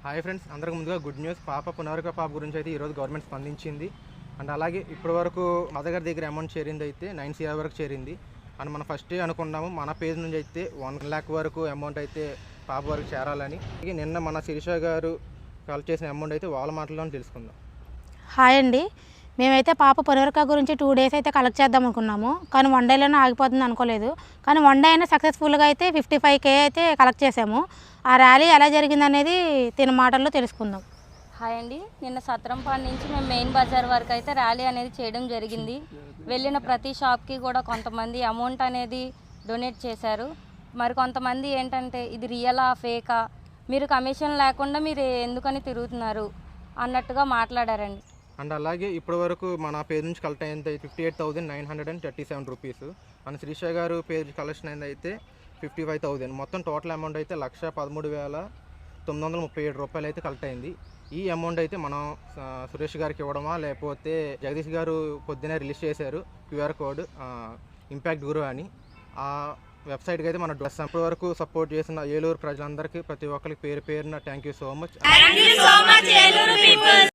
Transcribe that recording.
Hi friends, అందరికి ముందుగా good news. Punarvika పాప గురించి అయితే ఈరోజు గవర్నమెంట్ స్పందించింది. అండ్ అలాగే ఇప్పటి వరకు మదర్ గారి దగ్గర అమౌంట్ చేరింది అయితే 9 CR వరకు చేరింది. అండ్ మనం ఫస్ట్ అనుకున్నాము మన పేజ్ నుంచి అయితే 1 lakh వరకు అమౌంట్ అయితే పాప వరకు చేరాలని. నిన్న మన శిరీష గారు కలెక్ట్ చేసిన అమౌంట్ అయితే వాళ్ళ మాటల్లోనే తెలుసుకుందాం. హాయ్ అండి, మేమైతే పాప పునర్విక గురించి 2 days అయితే కలెక్ట్ చేద్దాం అనుకున్నాము. కానీ 1 dayలోనే ఆగిపోతుంది అనుకోలేదు. కానీ 1 day అయినా సక్సెస్ఫుల్గా అయితే 55K అయితే కలెక్ట్ చేసాము. ఆ ర్యాలీ ఎలా జరిగింది అనేది తిన మాటల్లో తెలుసుకుందాం. హాయ్ అండి, నిన్న సత్రంపాడు నుంచి మేము మెయిన్ బజార్ వరకు అయితే ర్యాలీ అనేది చేయడం జరిగింది. వెళ్ళిన ప్రతి షాప్కి కూడా కొంతమంది అమౌంట్ అనేది డొనేట్ చేశారు. మరి కొంతమంది ఏంటంటే ఇది రియలా ఫేకా, మీరు కమిషన్ లేకుండా మీరు ఎందుకని తిరుగుతున్నారు అన్నట్టుగా మాట్లాడారండి. అండ్ అలాగే ఇప్పటి వరకు మన పేజ్ నుంచి కలెక్ట్ అయింది 58,937 రూపీస్. అండ్ శిరీష గారు పేజ్ కలెక్షన్ అయింది అయితే 55,000. మొత్తం టోటల్ అమౌంట్ అయితే 1,13,937 రూపాయలు అయితే కలెక్ట్ అయింది. ఈ అమౌంట్ అయితే మనం సురేష్ గారికి ఇవ్వడమా లేకపోతే జగదీష్ గారు పొద్దునే రిలీజ్ చేశారు QR కోడ్ ఇంపాక్ట్ గురు అని. ఆ వెబ్సైట్కి అయితే మన డ్రెస్ ఇప్పటి వరకు సపోర్ట్ చేసిన ఏలూరు ప్రజలందరికీ ప్రతి ఒక్కరికి పేరు పేరున థ్యాంక్ యూ సో మచ్.